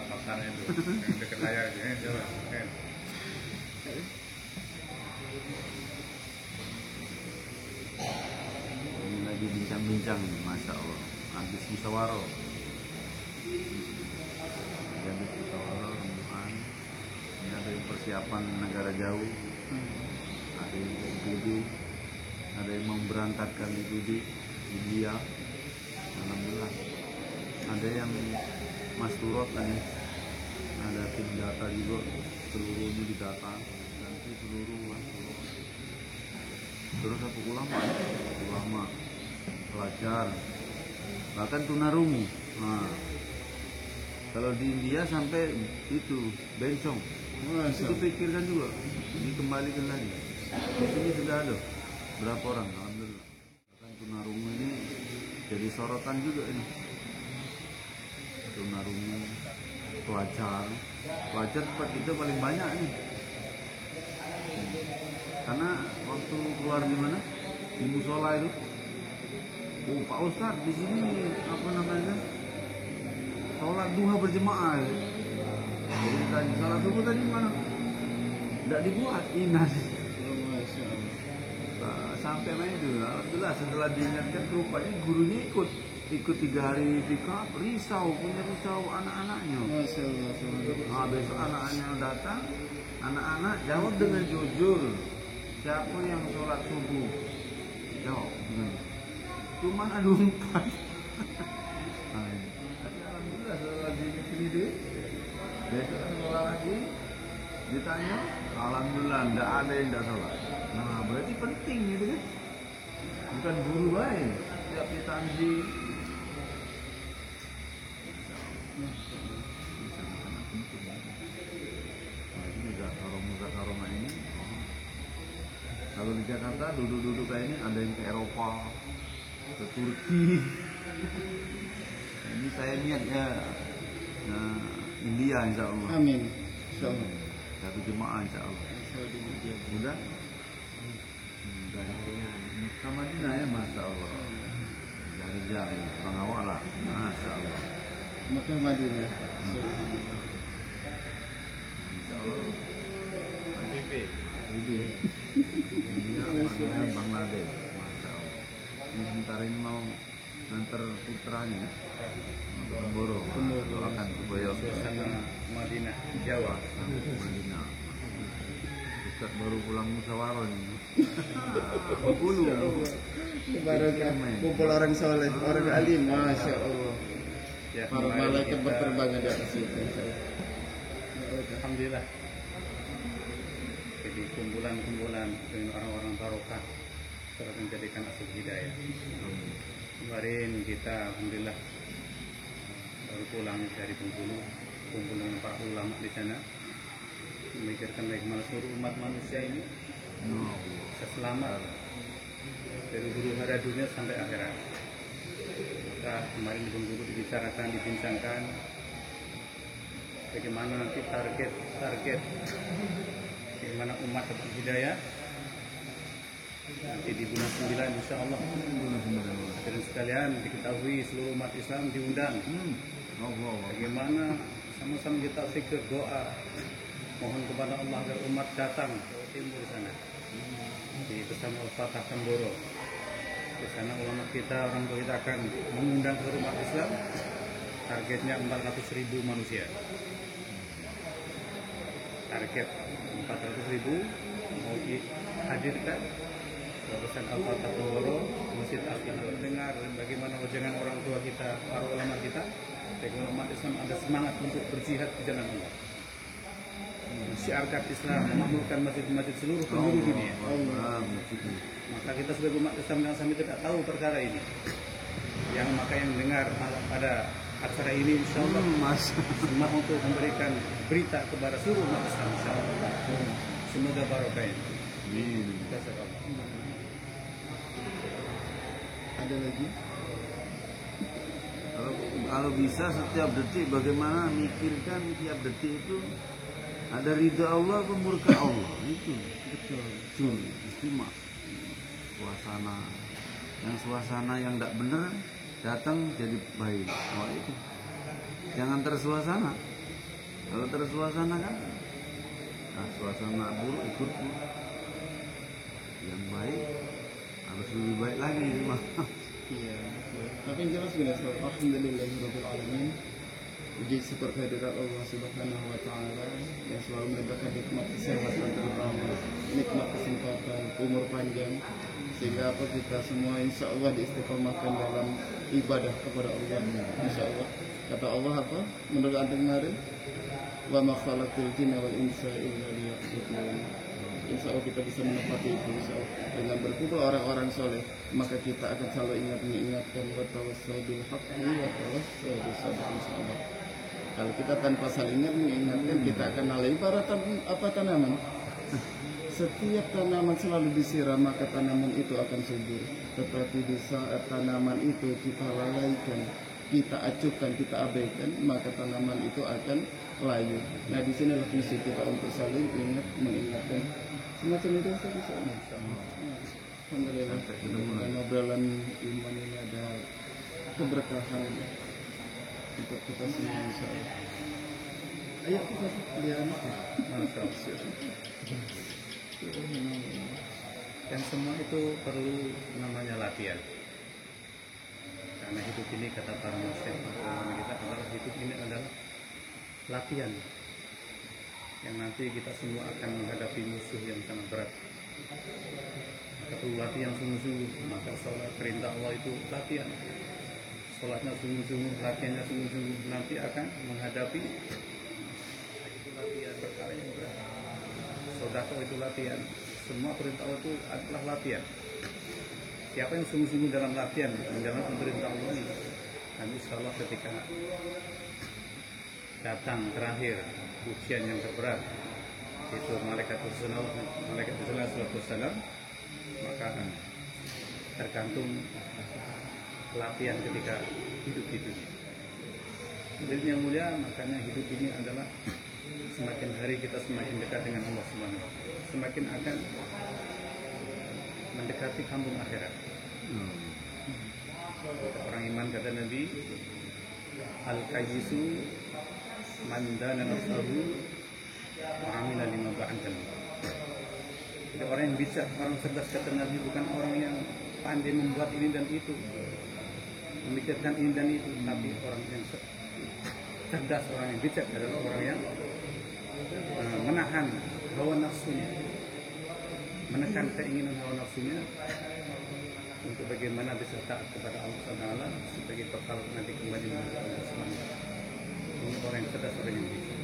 pasarnya itu yang dekat layar itu ya, coba. Ini lagi bincang-bincang, masya Allah. Habis musyawarah. Habis musyawarah, rombongan. Ini ada yang persiapan negara jauh. Ada yang IPD, ada yang memberangkatkan IPD India. Alhamdulillah. Ada yang Mas Turot tadi, ada tim data juga, seluruhnya didata, nanti seluruh Mas Turot. Terus apa ulama, pelajar, bahkan tunarungu. Nah, kalau di India sampai itu bencong, itu pikirkan juga, dikembalikan lagi. Di sini sudah ada berapa orang, alhamdulillah. Bahkan tunarungu ini jadi sorotan juga ini. Tunarungu, pelajar tempat itu paling banyak nih. Karena waktu keluar di mana, di musola itu, oh Pak Ustadz di sini apa namanya, sholat duha berjemaah. Jadi tadi sholat subuh tadi mana? Tidak dibuat, inas. Sampai main itu, alhamdulillah setelah diingatkan rupanya gurunya ikut 3 hari pikap, risau anak-anaknya. Nah, besok anak-anaknya datang, anak-anak jawab dengan jujur, siapa yang sholat subuh? Jawab, cuman ada 4. Alhamdulillah setelah sini deh, besok sholat lagi, ditanya, alhamdulillah tidak ada yang tidak sholat. Nah berarti penting gitu kan, bukan guru baik, tiap ditanzi. Aroma ini, kalau di Jakarta duduk-duduk kayak ini ada yang ke Eropa, ke Turki. Ini saya niat ya, India insya Allah. Amin. Insya Allah. Satu jemaah insya Allah. Udah? Sama Dina ya, masya Allah. Dari jari, orang awal lah, masya Allah. Mekah Madinah. Insya Allah. Ini Bangladesh, masya Allah. Ini sebentar ini mau nganter putranya untuk Boro, doakan supaya Suasana Madinah, Jawa. Madinah. Ustaz baru pulang musyawarah ini. Bengkulu. Barakah kumpul orang soleh, orang alim, masya Allah. Ya, Para malaikat berterbangan di atas itu. Alhamdulillah. Jadi kumpulan dengan orang-orang barokah telah menjadikan asal hidayah. Kemarin kita alhamdulillah baru pulang dari Bengkulu, kumpul dengan para ulama di sana, memikirkan bagaimana seluruh umat manusia ini bisa selamat dari huru hara dunia sampai akhirat. Kita kemarin di Bengkulu dibicarakan, dibincangkan bagaimana nanti target bagaimana umat dapat hidayah nanti di bulan 9 insya Allah. Hadirin sekalian, diketahui seluruh umat Islam diundang. Bagaimana sama-sama kita fikir doa, mohon kepada Allah agar umat datang ke timur di sana, di bersama Al-Fatah Tamboro. Di sana ulama kita, orang tua kita akan mengundang seluruh umat Islam. Targetnya 400.000 manusia. Target 400.000 mau dihadirkan pesan Al-Fatah Tamboro, Masjid Al-Fatah dengar bagaimana wajangan orang tua kita, para ulama kita, bagaimana umat Islam ada semangat untuk berjihad di jalan Allah. Syiarkan Islam, memakmurkan masjid-masjid seluruh penjuru dunia. Maka kita sebagai umat Islam yang sampai tidak tahu perkara ini. Maka yang dengar pada acara ini insya Allah semua untuk memberikan berita kepada seluruh umat Islam insya Allah. Semoga barokah ini. Ada lagi? Kalau bisa setiap detik bagaimana mikirkan tiap detik itu ada ridha Allah, murka Allah, itu betul istimewa. Suasana yang tidak benar datang jadi baik. Oh itu jangan tersuasana. Kalau tersuasana kan, nah suasana buruk ikut yang baik harus lebih baik lagi mah. Iya. Tapi yang jelas gini, alhamdulillahirabbil alamin. Puji syukur kehadirat Allah Subhanahu wa taala yang selalu memberikan nikmat kesehatan terutama, nikmat kesempatan, umur panjang sehingga apa kita semua insya Allah diistiqomahkan dalam ibadah kepada Allah. Insya Allah. Kata Allah apa? Menurut antum kemarin, wa ma khalaqtul jinna wal insa illa liya'budun. Insya Allah kita bisa menepati itu, insya Allah. Dengan berkumpul orang-orang soleh, maka kita akan selalu mengingatkan wa tawassau bil haqqi wa tawassau bis sabr, insya Allah. Kalau kita tanpa saling mengingatkan, kita akan lalai. Ibarat apa tanaman? Setiap tanaman selalu disiram, maka tanaman itu akan subur. Tetapi di saat tanaman itu kita lalaikan, kita acuhkan, kita abaikan, maka tanaman itu akan layu. Nah, di sinilah fungsi kita untuk saling mengingatkan. Semacam itu saya bisa. Alhamdulillah. Dan obrolan iman ini ada keberkahan untuk kita semua, insya Allah. Ayo kita lihat. Dan semua itu perlu namanya latihan. Karena hidup ini kata para musyrik kita adalah hidup ini adalah latihan yang nanti kita semua akan menghadapi musuh yang sangat berat. Maka perlu latihan sungguh-sungguh. Maka sholat perintah Allah itu latihan. Sholatnya sungguh-sungguh, latihannya sungguh-sungguh, nanti akan menghadapi itu latihan perkara yang berat. Sedekah itu latihan. Semua perintah Allah itu adalah latihan. Siapa yang sungguh-sungguh dalam latihan menjalankan perintah Allah ini, nanti insya Allah ketika datang terakhir ujian yang terberat, itu malaikat Rasulullah, maka tergantung latihan ketika hidup itu. Jadi yang mulia, makanya hidup ini adalah semakin hari kita semakin dekat dengan Allah Subhanahu. Semakin akan mendekati kampung akhirat. Orang iman kata Nabi, al-qayyisu man dana nafsahu wa amila lima ba'dahu. Jadi orang yang bijak, orang cerdas kata Nabi, bukan orang yang pandai membuat ini dan itu, memikirkan ini dan itu, tapi orang yang cerdas, orang yang bijak adalah orang yang menahan hawa nafsunya, menekan keinginan hawa nafsunya untuk bagaimana bisa taat kepada Allah Subhanahu sebagai bekal nanti kembali kepada Allah Subhanahu. Ini orang yang cerdas, orang yang bijak.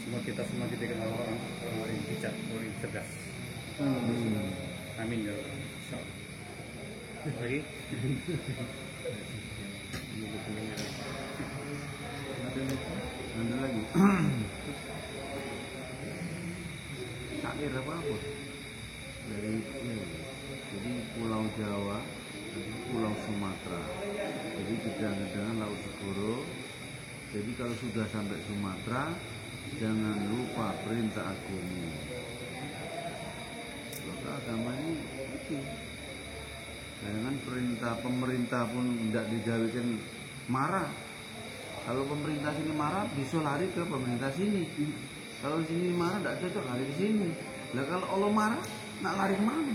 Semua kita semua dikenal orang yang bijak, orang yang cerdas. Amin ya Allah. Insyaallah. Lagi? Ada lagi. Syair apa dari ini. Jadi Pulau Jawa, Pulau Sumatera. Jadi dengan Laut Segoro. Jadi kalau sudah sampai Sumatera, jangan lupa perintah agama. Maka agama ini itu. Jangan perintah pemerintah pun tidak dijadikan marah. Kalau pemerintah sini marah, bisa lari ke pemerintah sini. Kalau sini marah, tidak cocok lari ke sini. Lah kalau Allah marah, nak lari kemana?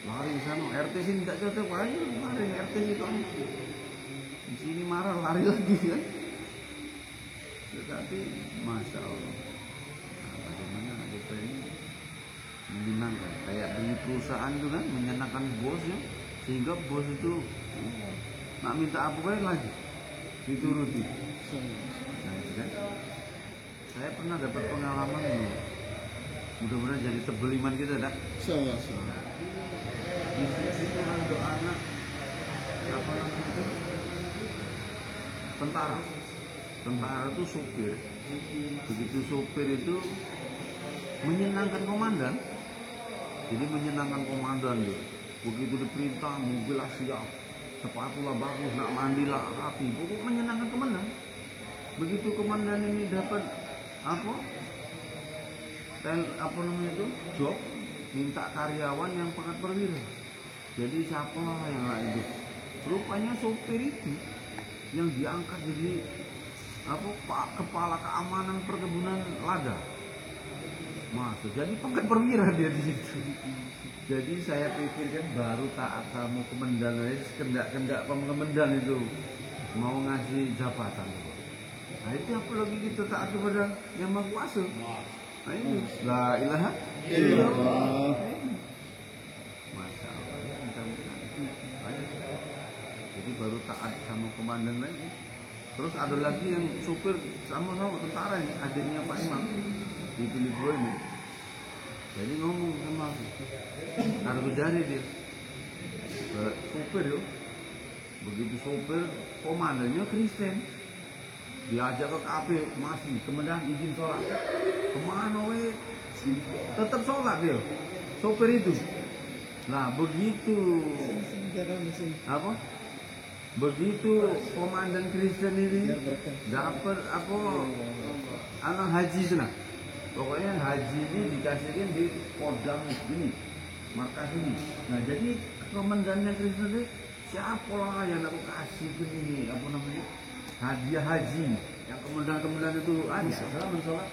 Lari ke sana. RT sini tidak cocok, ayo lari RT situ. Di sini marah, lari lagi kan? Tetapi, masya Allah, nah, bagaimana kita ini menyenangkan? Kayak di perusahaan itu kan, menyenangkan bosnya, sehingga bos itu nak minta apa lagi dituruti. Saya pernah dapat pengalaman ini. Mudah-mudahan jadi tebel iman kita dah. Insyaallah. Itu ada anak apa namanya? Tentara. Tentara itu sopir. Begitu sopir itu menyenangkan komandan. Jadi menyenangkan komandan dia. Begitu diperintah mobil siap, sepatulah bagus, nak mandilah rapi, pokok menyenangkan komandan. Begitu komandan ini dapat apa namanya itu job, minta karyawan yang pangkat perwira. Jadi siapa yang lain itu? Rupanya sopir itu yang diangkat jadi kepala keamanan perkebunan lada. Masuk, jadi pakai perwira dia di situ. Jadi saya pikirkan baru taat sama komandan, kendak komandan itu mau ngasih jabatan. Nah itu apa lagi kita taat kepada yang Maha Kuasa. Nah ini la ilaha illallah. Masya Allah. Jadi baru taat sama komandan lagi. Terus ada lagi yang supir sama-sama tentara ini, adiknya Pak Imam di Filipina ini. Jadi ngomong sama aku, harus berjari dia supir yo. Begitu supir, komandannya Kristen, diajak ke kafe, masih kemudian izin sholat. Kemana weh? Tetap sholat dia, supir itu. Nah begitu apa? Begitu komandan Kristen ini dapat apa anak haji sana. Pokoknya haji ini dikasihkan di Kodam ini, markas ini. Nah jadi komandannya Kristen ini siapa lah yang aku kasih ini apa namanya hadiah haji. Yang komandan itu ada salah sholat.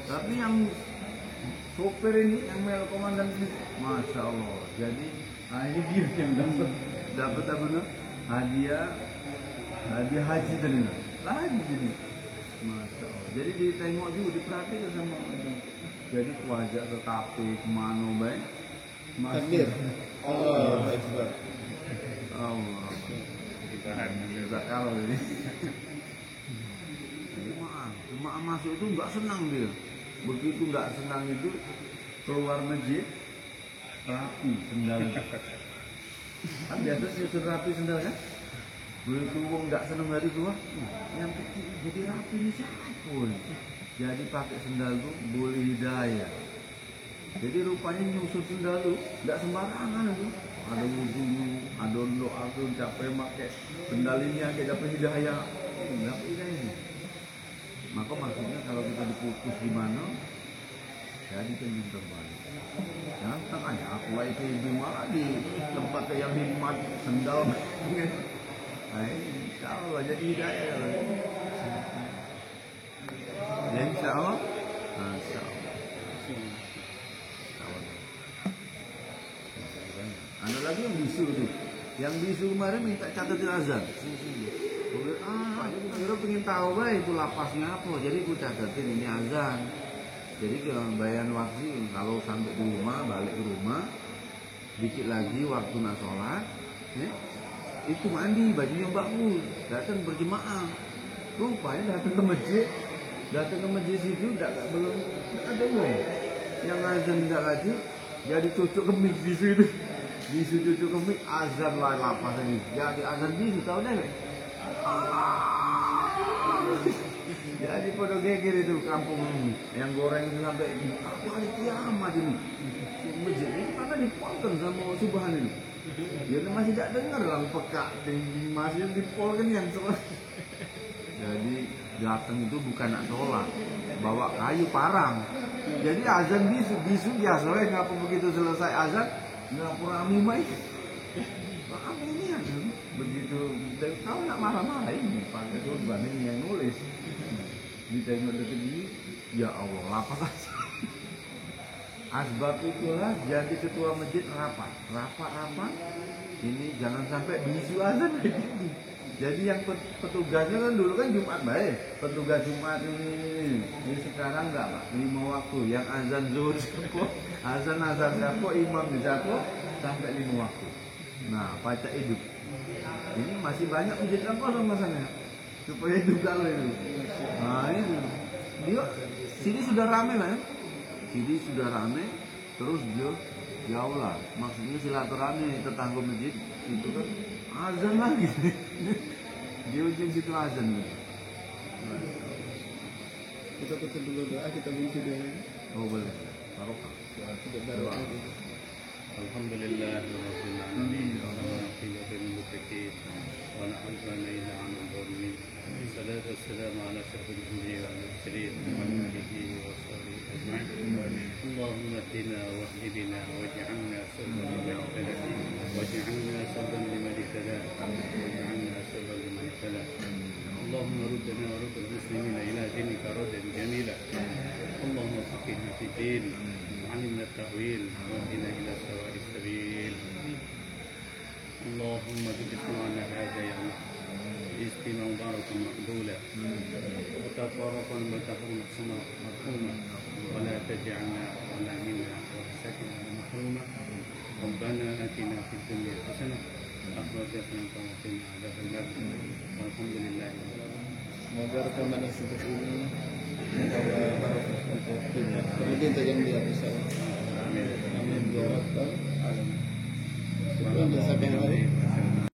Tapi yang sopir ini yang mel komandan ini, masya Allah. Jadi ini dia yang dapat apa namanya hadiah haji tadi lagi jadi. Masya Allah. Jadi ditengok juga, diperhatikan sama orang. Jadi wajah ke kafe kemana baik. Takbir. Allah Akbar. Allah. Ditahan. Kalau ini. Jemaah masuk itu nggak senang dia. Begitu nggak senang itu keluar masjid rapi sendal. Kan biasa sih rapi sendal kan? Begitu wong nggak seneng dari gua, yang kecil jadi rapi ini siapa? Jadi pakai sendal tuh boleh hidayah. Jadi rupanya nyusut sendal tuh nggak sembarangan itu. Ada wudhu, ada doa tuh capek pakai sendal ini kayak dapat hidayah, dapat hidayah. Maka maksudnya kalau kita diputus di mana, jadi pengen terbalik. Ya, makanya aku itu malah di tempat yang hikmat sendal. Insya Allah jadi hidayah. Ya insya Allah. Insya Allah. Ada lagi yang bisu tuh. Yang bisu kemarin minta catatin azan. Kira pengen tahu baik itu lapasnya apa. Jadi aku catatin ini azan. Jadi kalau bayan waktu kalau sampai di rumah balik ke rumah, dikit lagi waktu nak sholat, ya. Itu mandi, bajunya bagus, datang berjemaah. Rupanya datang ke masjid situ belum ada uang. Yang azan tidak lagi, jadi cucuk kemik bisu itu, bisu cucuk kemik azan lah lapas ini. Jadi azan bisu tahu deh. Jadi pada geger itu kampung ini, yang goreng itu sampai apa hari kiamat ini. Masjid ini karena dipotong sama Subhan ini. Dia masih tidak dengar lah peka masih dipolkan yang sholat. Jadi datang itu bukan nak sholat, bawa kayu parang. Jadi azan bisu biasa. Ngapa begitu selesai azan nggak rame baik. Rame ini ada begitu. Kau nak marah-marah ini pakai Subhan ini yang nulis. Ditengok dekat ini, ya Allah lapas aja. Asbab itulah jadi ketua masjid rapat. Ini jangan sampai bisu azan. Jadi yang petugasnya kan dulu kan Jumat baik. Petugas Jumat ini sekarang enggak Pak, 5 waktu. Yang azan zuhur siapa, azan siapa, imam siapa, sampai 5 waktu. Nah, pacak hidup. Ini masih banyak masjid yang kosong masanya. Supaya hidup kalau itu. Nah itu. Dia sini sudah ramai lah ya. Jadi sudah rame, terus dia jauh lah. Maksudnya silaturahmi tetangga masjid itu kan azan lagi. Dia ujung situ azan. Kita tutup dulu doa, kita bunyi doa. Oh boleh. Barokah. Doa. Alhamdulillah rabbil alamin wa aqibatu lil muttaqin wa na'udzu billahi min dhurri. Salatu wassalamu ala asyrafil anbiya'i wal mursalin wa ala alihi wa sahbihi ajma'in. Allahumma hdina wahdina waj'alna sabran liman ihtada waj'alna sabran liman ihtada waj'alna sabran liman ihtada. اللهم ردنا ورد المسلمين إلى دينك ردا جميلا. اللهم فقهنا في الدين وعلمنا التأويل واهدنا إلى سواء السبيل. اللهم اجعل اجتماعنا هذا يا الله اجتماع مباركا مقبولا وتفارقا متفرقا مرحوما ولا تجعلنا ولا منا وحسكنا محروما. ربنا آتنا في الدنيا حسنة وأخرج حسنة وقنا عذاب النار والحمد لله. Semoga rekaman yang seperti ini membawa barokah untuk dunia. Kemudian untuk yang dia bisa. Amin. Amin. Ya Rabbal Alamin. Syukran jazakallahu.